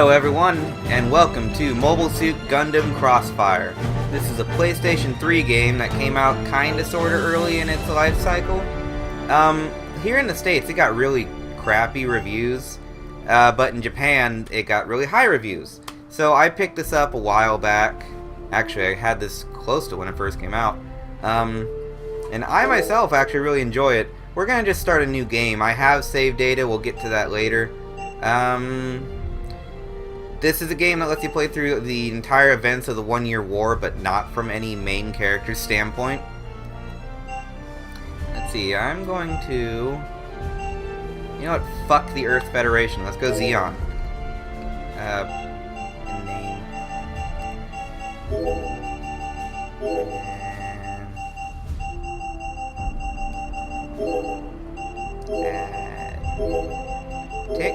Hello everyone, and welcome to Mobile Suit Gundam Crossfire. This is a PlayStation 3 game that came out kinda sorta early in its life cycle. Here in the States it got really crappy reviews, but in Japan it got really high reviews. So I picked this up a while back. Actually, I had this close to when it first came out. And I myself actually really enjoy it. We're gonna just start a new game. I have save data, we'll get to that later. This is a game that lets you play through the entire events of the 1 Year War, but not from any main character's standpoint. Let's see, I'm going to... You know what? Fuck the Earth Federation. Let's go Zeon. Name. Tick.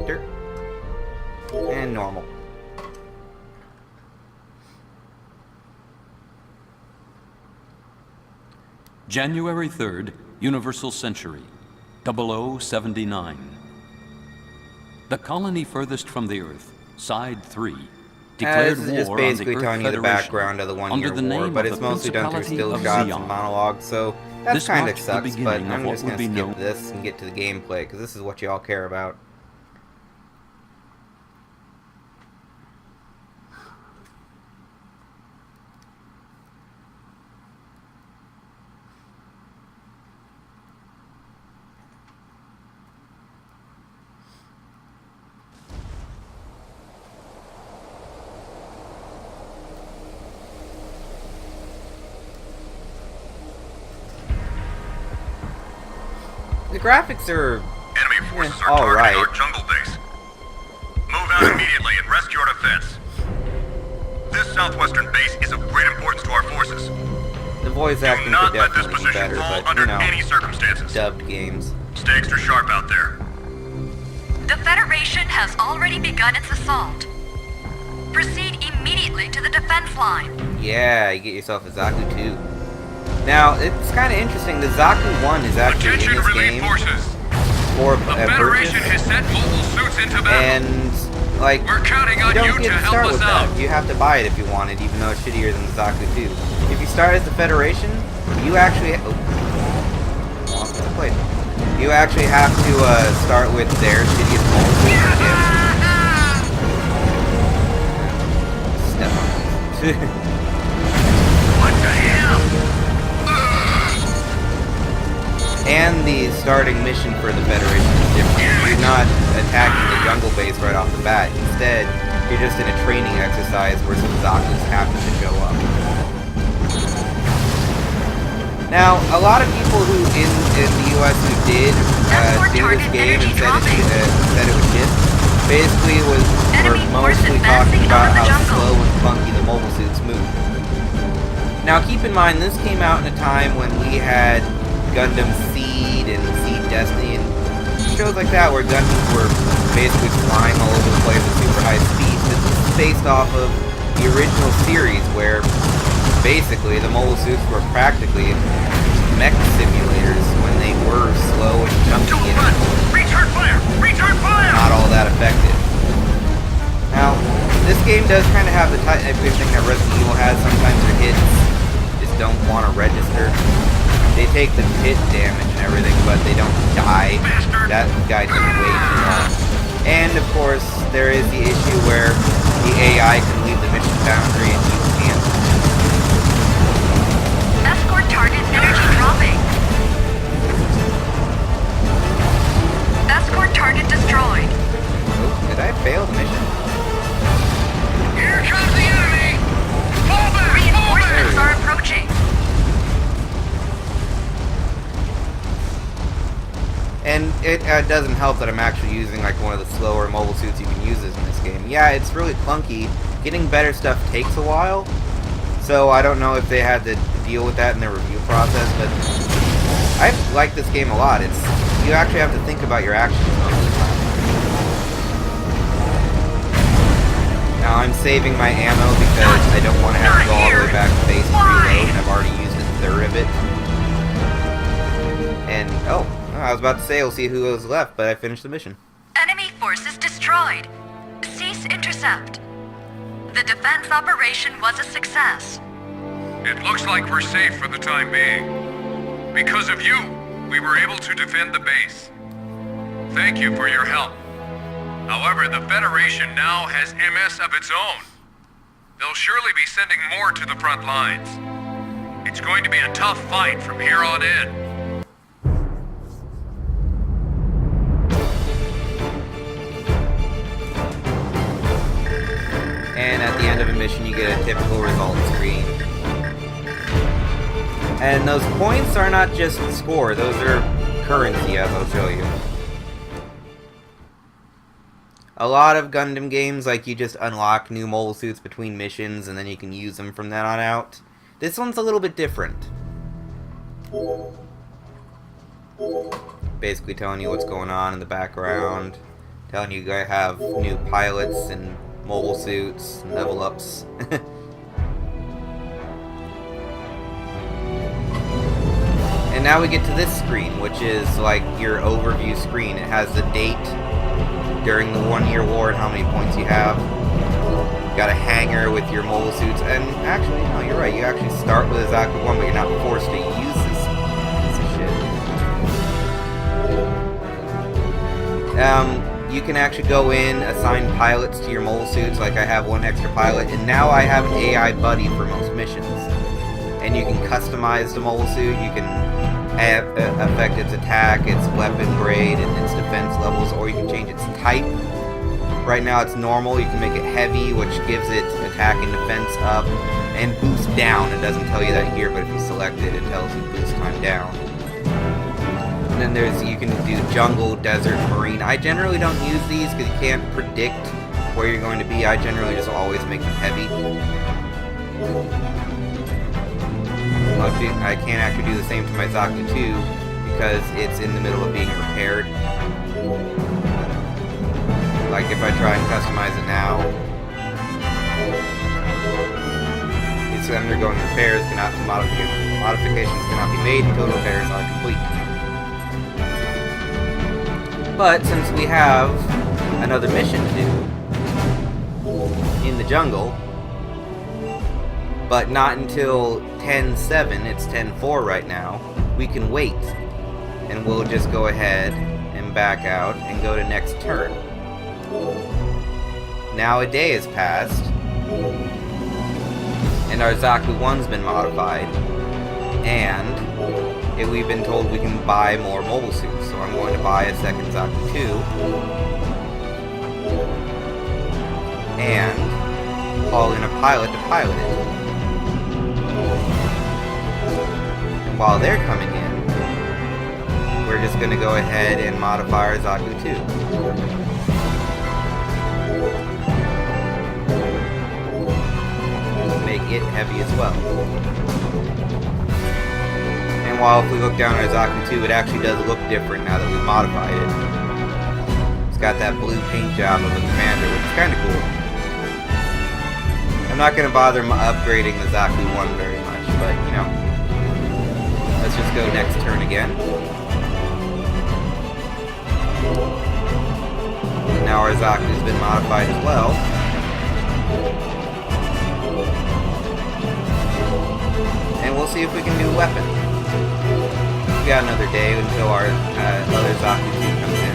Dirt. And normal. January 3rd, Universal Century, 0079. The colony furthest from the Earth, Side 3, declared this is just war basically on the telling Earth you the Federation background of the 1 under Year the War, name but of it's the mostly done through Principality still of shots Zeon. and monologues, so that This kind of marks the sucks, but beginning of I'm what just would going to be skip known- this and get to the gameplay, because this is what you all care about. The graphics are Enemy forces are all targeting right. our jungle base. Move out immediately and rest your defense. This southwestern base is of great importance to our forces. The voice Do acting not could let this definitely be position better, fall but under you know, any circumstances. dubbed games. Stay extra sharp out there. The Federation has already begun its assault. Proceed immediately to the defense line. Yeah, you get yourself a Zaku 2. Now, it's kind of interesting, the Zaku 1 is actually in this game forces. for The a Federation purchase, has sent mobile suits into battle. and, like, We're counting you on don't you get to to help start us with out. that. You have to buy it if you want it, even though it's shittier than the Zaku 2. If you start as the Federation, you actually... lost my plate. You actually have to start with their shittiest mobile suit. Step on. What the hell? And the starting mission for the Federation is different. You're not attacking the jungle base right off the bat. Instead, you're just in a training exercise where some Zakus happen to show up. Now, a lot of people who in the US who did do this game and said it was shit, basically were mostly talking about how slow and funky the mobile suits move. Now, keep in mind, this came out in a time when we had Gundam Seed and Seed Destiny and shows like that where Gundams were basically flying all over the place at super high speed. This is based off of the original series where basically the mobile suits were practically mech simulators when they were slow and chunky and Return fire! Return fire! not all that effective. Now, this game does kind of have the type of thing that Resident Evil has. Sometimes their hits just don't want to register. They take the hit damage and everything, but they don't die. That guy took way too long. And of course, there is the issue where the AI can leave the mission boundary and you can't. Escort target energy dropping. Escort target destroyed. Oh, did I fail the mission? Here comes the enemy! Fall back! Reinforcements are approaching. And it doesn't help that I'm actually using like one of the slower mobile suits you can use in this game. Yeah, it's really clunky. Getting better stuff takes a while, so I don't know if they had to deal with that in their review process, but I like this game a lot. You actually have to think about your actions most of the time. Now I'm saving my ammo because I don't want to have to go all the way back to base and reload, and I've already used a third of it. And, oh, I was about to say we'll see who was left, but I finished the mission. Enemy forces destroyed. Cease intercept. The defense operation was a success. It looks like we're safe for the time being. Because of you, we were able to defend the base. Thank you for your help. However, the Federation now has MS of its own. They'll surely be sending more to the front lines. It's going to be a tough fight from here on in. And at the end of a mission, you get a typical results screen. And those points are not just score, those are currency, as I'll show you. A lot of Gundam games, like, you just unlock new mobile suits between missions, and then you can use them from then on out. This one's a little bit different. Basically telling you what's going on in the background, telling you guys have new pilots and mobile suits, level ups. And now we get to this screen, which is like your overview screen. It has the date during the 1-year war and how many points you have. You got a hangar with your mobile suits, and actually, no, you're right. You actually start with a Zaku 1, but you're not forced to use this piece of shit. You can actually go in, assign pilots to your mobile suits, like I have one extra pilot, and now I have an AI buddy for most missions. And you can customize the mobile suit, you can affect its attack, its weapon grade, and its defense levels, or you can change its type. Right now it's normal, you can make it heavy, which gives it attack and defense up, and boost down. It doesn't tell you that here, but if you select it, it tells you boost time down. And then you can do jungle, desert, marine. I generally don't use these because you can't predict where you're going to be. I generally just always make them heavy. I can't actually do the same to my Zaku 2 because it's in the middle of being repaired. Like if I try and customize it now, it's undergoing repairs, modifications cannot be made until repairs are complete. But since we have another mission to do in the jungle, but not until 10:07, it's 10:04 right now, we can wait. And we'll just go ahead and back out and go to next turn. Now a day has passed, and our Zaku 1's been modified, and we've been told we can buy more mobile suits, so I'm going to buy a second Zaku 2, and call in a pilot to pilot it. And while they're coming in, we're just going to go ahead and modify our Zaku 2. Make it heavy as well. And while if we look down at Zaku 2, it actually does look different now that we've modified it. It's got that blue paint job of a commander, which is kind of cool. I'm not going to bother upgrading the Zaku 1 very much, but, you know. Let's just go next turn again. And now our Zaku's been modified as well. And we'll see if we can do a weapon. We got another day until our other Zaku 2 comes in.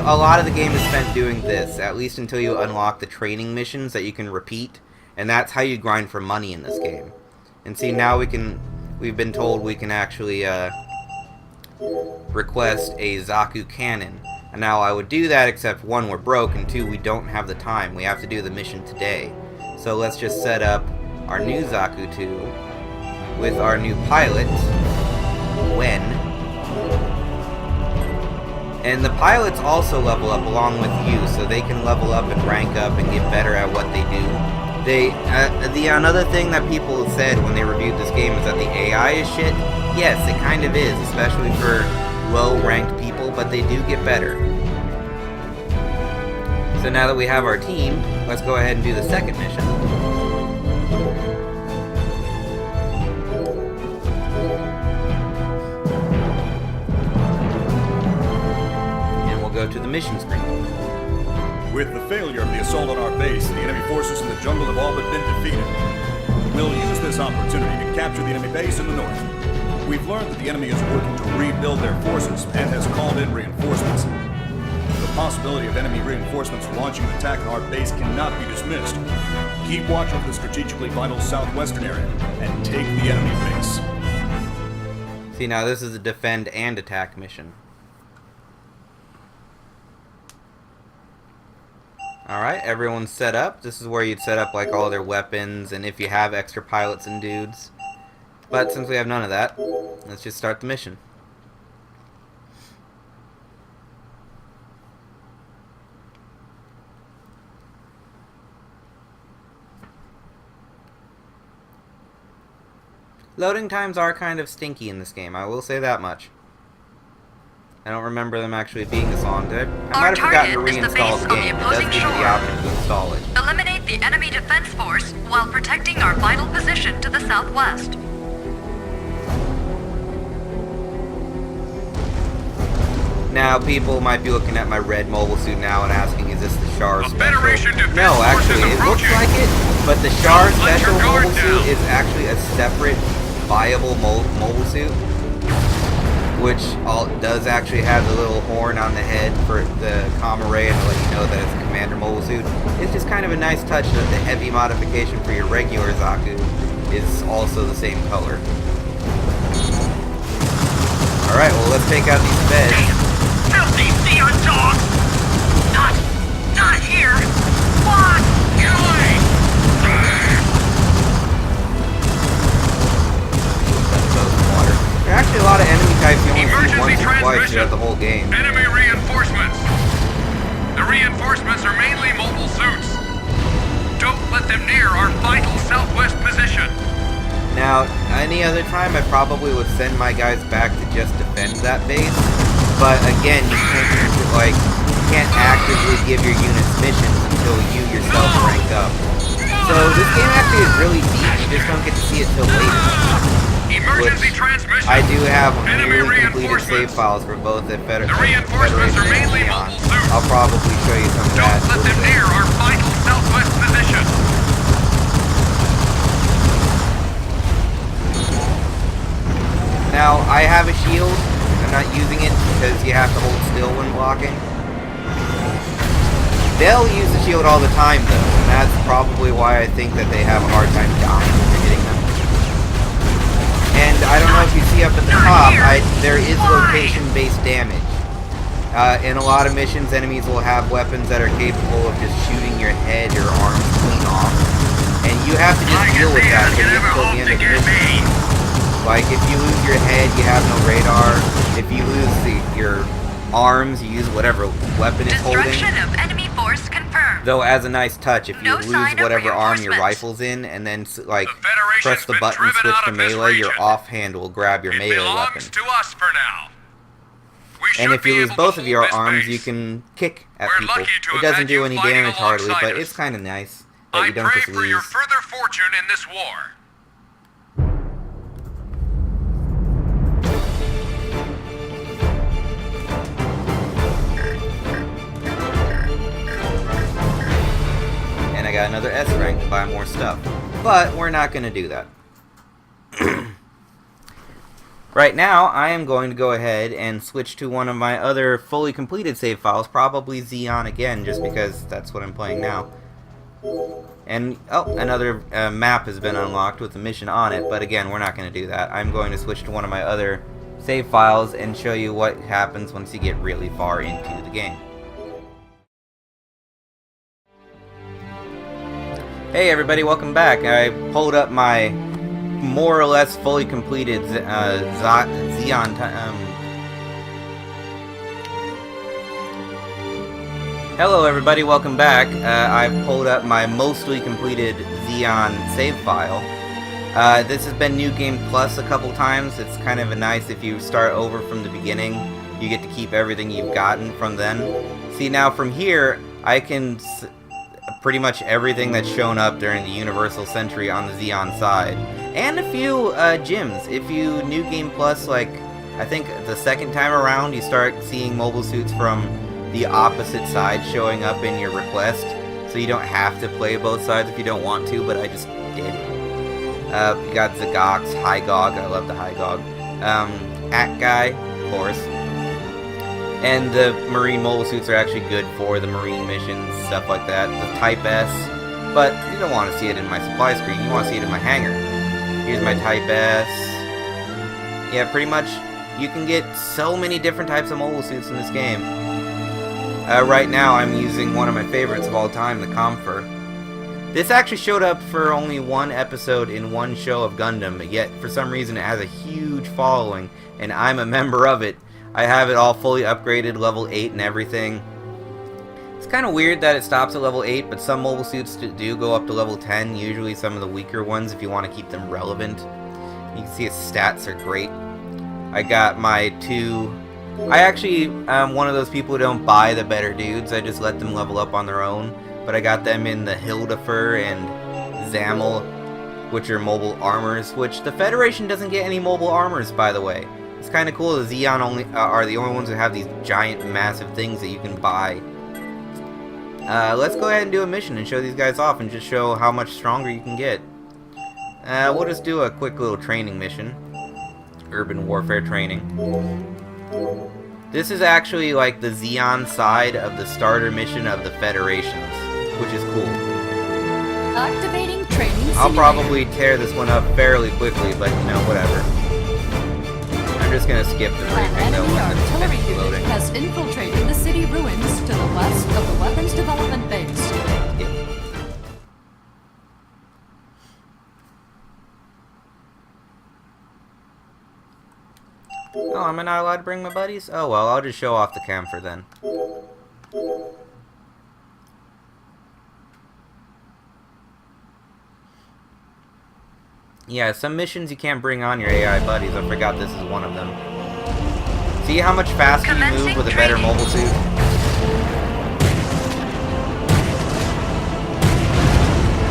A lot of the game is spent doing this, at least until you unlock the training missions that you can repeat, and that's how you grind for money in this game. And see, now we've been told we can actually request a Zaku cannon. And now I would do that, except 1, we're broke, and 2, we don't have the time. We have to do the mission today. So let's just set up our new Zaku 2 with our new pilot, Wen. And the pilots also level up along with you, so they can level up and rank up and get better at what they do. Another thing that people said when they reviewed this game is that the AI is shit. Yes, it kind of is, especially for low-ranked people, but they do get better. So now that we have our team, let's go ahead and do the second mission. to the mission screen. With the failure of the assault on our base, the enemy forces in the jungle have all but been defeated. We'll use this opportunity to capture the enemy base in the north. We've learned that the enemy is working to rebuild their forces and has called in reinforcements. The possibility of enemy reinforcements launching an attack on our base cannot be dismissed. Keep watch over the strategically vital southwestern area and take the enemy base. See, now this is a defend and attack mission. Alright, everyone's set up. This is where you'd set up like all their weapons and if you have extra pilots and dudes. But since we have none of that, let's just start the mission. Loading times are kind of stinky in this game, I will say that much. I don't remember them actually being this long. I might have forgotten to reinstall the game. It does give you the option to install it. Eliminate the enemy defense force while protecting our vital position to the southwest. Now, people might be looking at my red mobile suit now and asking, is this the Char special? Federation defense No, actually, forces it looks approaching. like it, but the Char Don't let special your guard mobile suit down. is actually a separate, viable mobile suit, which does actually have the little horn on the head for the comm array and to let you know that it's a commander mobile suit. It's just kind of a nice touch that the heavy modification for your regular Zaku is also the same color. Alright, well let's take out these feds. Filthy Zeon dogs! Not here! What? Killing! Water. There are actually a lot of enemy types you only see Emergency once or twice transmission. throughout the whole game. Enemy reinforcements. The reinforcements are mainly mobile suits. Don't let them near our vital southwest position. Now, any other time I probably would send my guys back to just defend that base. But again, you can't actively give your units missions until you yourself rank up. So this game actually is really deep, you just don't get to see it till later. Emergency Which transmission. I do have Enemy really completed save reinforcements. files for both the The reinforcements are mainly Zeon. mobile suits. I'll probably show you some of Don't that. let them near our vital southwest position. Now, I have a shield. I'm not using it because you have to hold still when blocking. They'll use the shield all the time, though, and that's probably why I think that they have a hard time dying when you're hitting them. And I don't know if you see up at the top, there is location-based damage. In a lot of missions, enemies will have weapons that are capable of just shooting your head or arms clean off. And you have to just deal with that until the end of the mission. Like, if you lose your head, you have no radar. If you lose your arms, you use whatever weapon it's holding. Destruction of enemy force confirmed. Though, as a nice touch, if you No lose sign of whatever arm your reinforcements. rifle's in, and then, like, The Federation's press the been button, driven switch out to of this melee, your region. offhand will grab your It melee belongs weapon. to us for now. We And should if you be lose able both to of your hold this arms, base. you can kick at We're people. lucky to It have doesn't had do you any fighting damage hardly, alongside but us. it's kind of nice that I you don't pray just for your lose. further fortune in this war. And I got another S rank to buy more stuff. But we're not going to do that. Right now, I am going to go ahead and switch to one of my other fully completed save files, probably Zeon again, just because that's what I'm playing now. And, oh, another map has been unlocked with a mission on it, but again, we're not going to do that. I'm going to switch to one of my other save files and show you what happens once you get really far into the game. Hey everybody, welcome back. I pulled up my more or less fully completed Zeon Hello everybody, welcome back. I've pulled up my mostly completed Zeon save file. This has been New Game Plus a couple times. It's kind of nice if you start over from the beginning. You get to keep everything you've gotten from then. See, now from here, I can pretty much everything that's shown up during the Universal Century on the Zeon side. And a few gyms. If you New Game Plus, like, I think the second time around, you start seeing mobile suits from the opposite side showing up in your request, so you don't have to play both sides if you don't want to, but I just did. You got Zagox, Hygog, I love the Hygog, At Guy, of course, and the Marine mobile suits are actually good for the Marine missions, stuff like that, the Type S, but you don't want to see it in my supply screen, you want to see it in my hangar. Here's my Type S. Yeah, pretty much, you can get so many different types of mobile suits in this game. Right now, I'm using one of my favorites of all time, the Comfer. This actually showed up for only one episode in one show of Gundam, but yet, for some reason, it has a huge following, and I'm a member of it. I have it all fully upgraded, level 8 and everything. It's kind of weird that it stops at level 8, but some mobile suits do go up to level 10, usually some of the weaker ones if you want to keep them relevant. You can see his stats are great. I got my 2... I actually am one of those people who don't buy the better dudes, I just let them level up on their own. But I got them in the Hildifer and Zamel, which are mobile armors, which the Federation doesn't get any mobile armors, by the way. It's kind of cool, the Zeon are the only ones who have these giant, massive things that you can buy. Let's go ahead and do a mission and show these guys off and just show how much stronger you can get. We'll just do a quick little training mission. Urban warfare training. This is actually like the Zeon side of the starter mission of the Federations, which is cool. Activating training. I'll probably tear this one up fairly quickly, but you know, whatever. I'm just gonna skip the briefing though once it's finished loading. Has infiltrated the city ruins to the west of the weapons development base. Oh, am I not allowed to bring my buddies? Oh well, I'll just show off the camphor then. Yeah, some missions you can't bring on your AI buddies. I forgot this is one of them. See how much faster you move with a better mobile suit?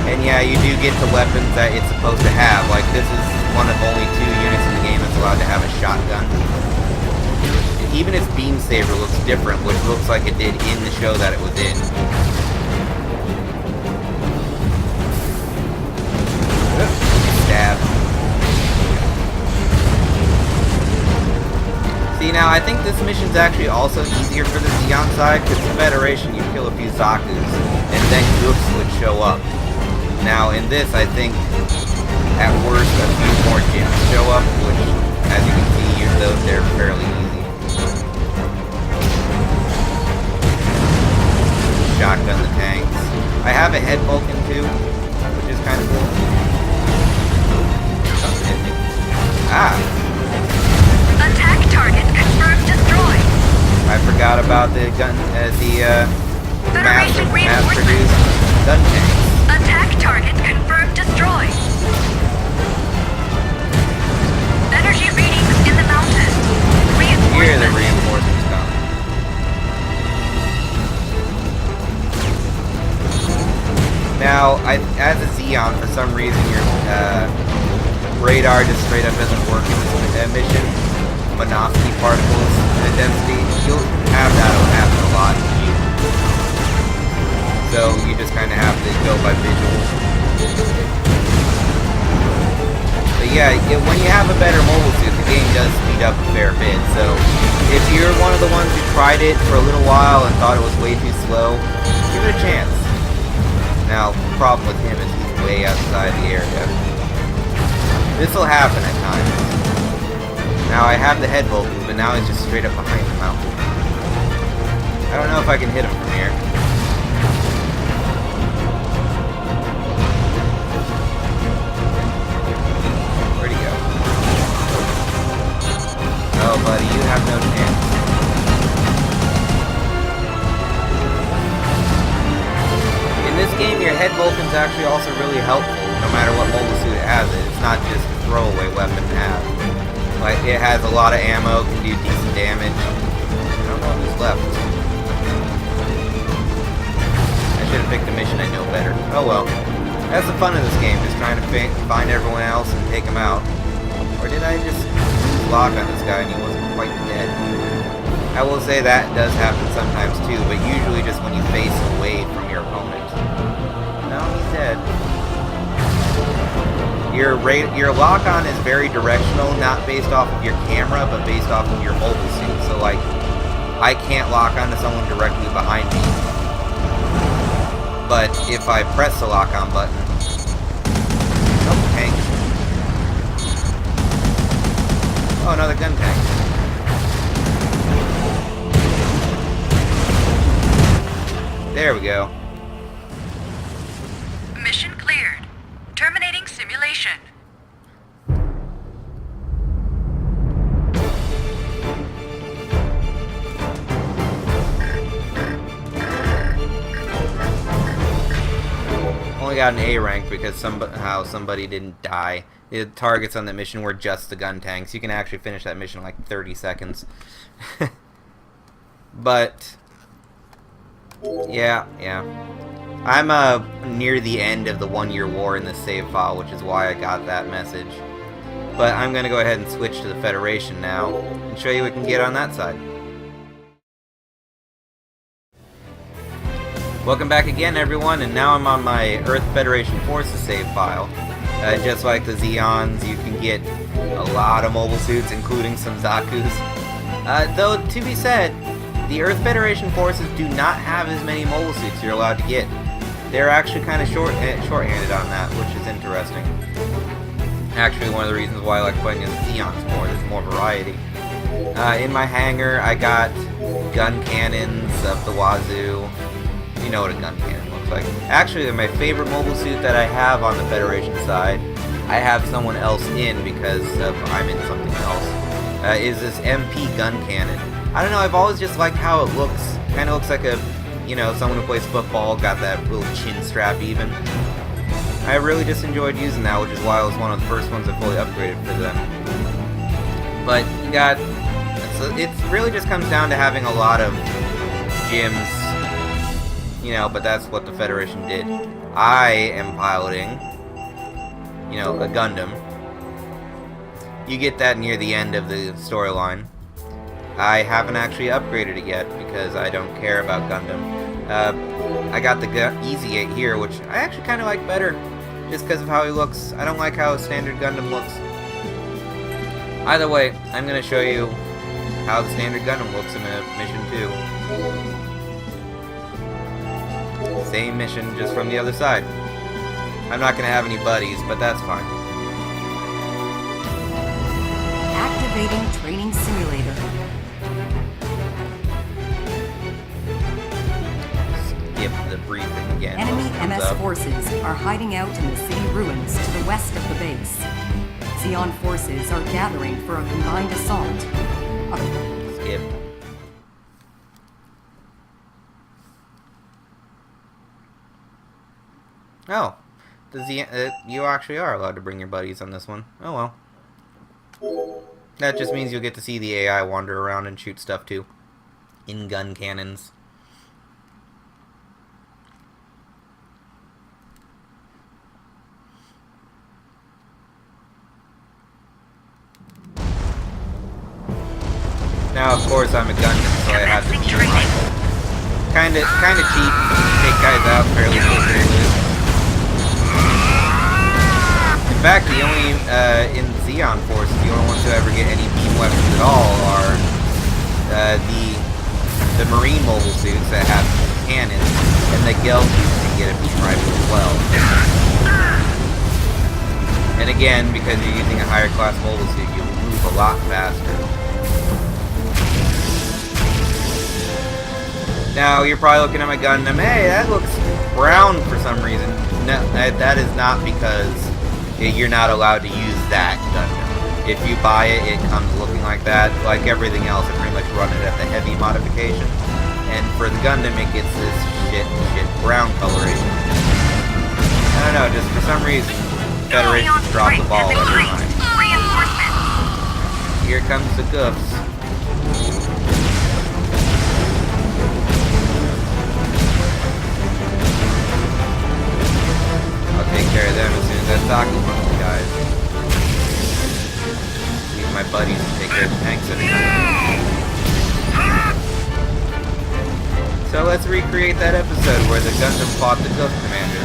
And yeah, you do get the weapons that it's supposed to have. Like, this is one of only 2 units in the game that's allowed to have a shotgun. Even its beam saber looks different, which looks like it did in the show that it was in. Stab. See, now I think this mission's actually also easier for the Zeon side, because the Federation, you kill a few Zakus, and then Goofs would show up. Now, in this, I think, at worst, a few more gyms show up, which, as you can see, they're fairly easy. Shotgun the tanks. I have a head Vulcan too, which is kind of cool. Something hit me. Ah! Attack target confirmed destroyed. I forgot about the gun, mass-produced gun tanks. Attack target confirmed destroyed. Energy readings in the mountains. Here the Reinforcements. reinforcements come. Now, as a Zeon, for some reason your radar just straight up doesn't work in this mission. Monosity particles density, you'll have that, it'll happen a lot. So you just kind of have to go by visual. But yeah, when you have a better mobile suit, the game does speed up a fair bit. So if you're one of the ones who tried it for a little while and thought it was way too slow, give it a chance. Now, the problem with him is he's way outside the area. This will happen at times. Now, I have the head Vulcan, but now he's just straight up behind the mountain. I don't know if I can hit him from here. Where'd he go? Oh, buddy, you have no chance. In this game, your head Vulcan's actually also really helpful, no matter what mobile suit it has. It's not just a throwaway weapon to have. Like, it has a lot of ammo, can do decent damage. I don't know who's left. I should have picked a mission I know better. Oh well. That's the fun of this game, just trying to find everyone else and take them out. Or did I just lock on this guy and he wasn't quite dead? I will say that does happen sometimes too, but usually just when you face away from your opponent. No, he's dead. Your lock-on is very directional, not based off of your camera, but based off of your mobile suit. So, like, I can't lock onto someone directly behind me. But if I press the lock-on button... Oh, tank. Oh, another gun tank. There we go. Mission cleared. Terminating simulation. Only got an A rank because somehow somebody didn't die. The targets on that mission were just the gun tanks. You can actually finish that mission in like 30 seconds. But yeah. I'm near the end of the 1-year war in this save file, which is why I got that message. But I'm going to go ahead and switch to the Federation now and show you what we can get on that side. Welcome back again, everyone, and now I'm on my Earth Federation Forces save file. Just like the Zeons, you can get a lot of mobile suits, including some Zaku's. Though, to be said, the Earth Federation forces do not have as many mobile suits you're allowed to get. They're actually kind of short-handed on that, which is interesting. Actually, one of the reasons why I like playing as Zeons more. There's more variety. In my hangar, I got gun cannons up the wazoo. You know what a gun cannon looks like. Actually, my favorite mobile suit that I have on the Federation side, I have someone else in because I'm in something else, is this MP gun cannon. I don't know, I've always just liked how it looks. Kind of looks like a, you know, someone who plays football, got that little chin strap even. I really just enjoyed using that, which is why it was one of the first ones I fully upgraded for them. But you got, it really just comes down to having a lot of gyms, you know, but that's what the Federation did. I am piloting, you know, a Gundam. You get that near the end of the storyline. I haven't actually upgraded it yet because I don't care about Gundam. I got the Easy 8 here, which I actually kind of like better just because of how he looks. I don't like how a standard Gundam looks. Either way, I'm going to show you how the standard Gundam looks in a mission 2. Same mission, just from the other side. I'm not going to have any buddies, but that's fine. Activating training simulator. Skip the briefing again. Enemy MS up. forces are hiding out in the city ruins to the west of the base. Zeon forces are gathering for a combined assault. Skip. Oh, you actually are allowed to bring your buddies on this one. Oh well. That just means you'll get to see the AI wander around and shoot stuff too. In gun cannons. Now, of course, I'm a Gundam, so I have to be a rifle. Kinda cheap. Take guys out fairly quickly. In fact, the only in Zeon Force, the only ones who ever get any beam weapons at all are the Marine mobile suits that have cannons, and the Gelbus can get a beam rifle as well. And again, because you're using a higher class mobile suit, you'll move a lot faster. Now, you're probably looking at my Gundam, hey, that looks brown for some reason. No, that is not because you're not allowed to use that Gundam. If you buy it, it comes looking like that. Like everything else, I pretty much run it at the heavy modification. And for the Gundam, it gets this shit brown coloration. I don't know, just for some reason, Federation just dropped the ball every time. Here comes the goofs. Take care of them as soon as that Zaku runs, guys. Leave my buddies to take care of the tanks every time. let's recreate that episode where the Gundam fought the Ghost Commander.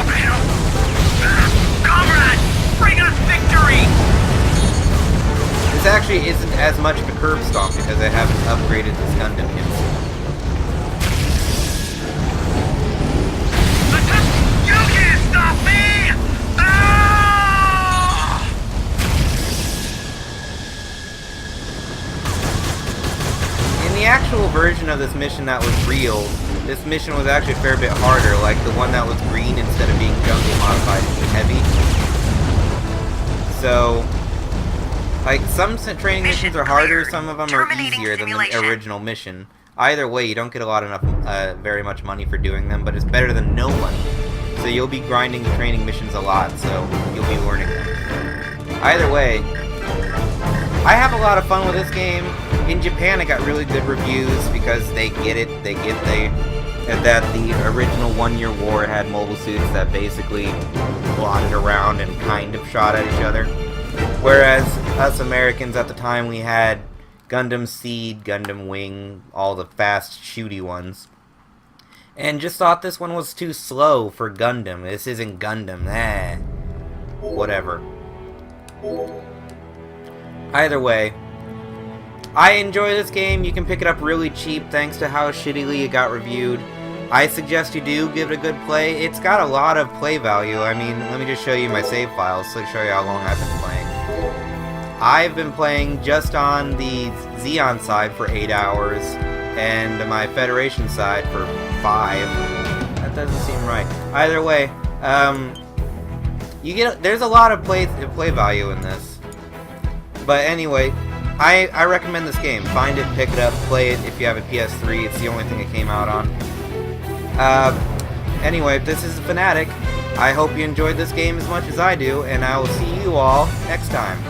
What the hell? Comrade, bring us victory! This actually isn't as much of a curb stomp because I haven't upgraded this Gundam yet. You can't stop me! Ah! In the actual version of this mission that was real, this mission was actually a fair bit harder, like the one that was green instead of being jungle modified to be heavy. So, like, some training missions are harder, some of them are easier than the original mission. Either way, you don't get a lot enough, very much money for doing them, but it's better than no money. So you'll be grinding the training missions a lot, so you'll be learning them. Either way, I have a lot of fun with this game. In Japan, it got really good reviews because they get it. They get that the original 1 Year War had mobile suits that basically plodded around and kind of shot at each other. Whereas us Americans at the time, we had Gundam Seed, Gundam Wing, all the fast shooty ones. And just thought this one was too slow for Gundam. This isn't Gundam. Whatever. Either way, I enjoy this game. You can pick it up really cheap thanks to how shittily it got reviewed. I suggest you do give it a good play. It's got a lot of play value. I mean, let me just show you my save files to show you how long I've been playing. I've been playing just on the Zeon side for 8 hours, and my Federation side for 5. That doesn't seem right. Either way, there's a lot of play value in this. But anyway, I recommend this game. Find it, pick it up, play it if you have a PS3. It's the only thing it came out on. Anyway, this is Fanatic. I hope you enjoyed this game as much as I do, and I will see you all next time.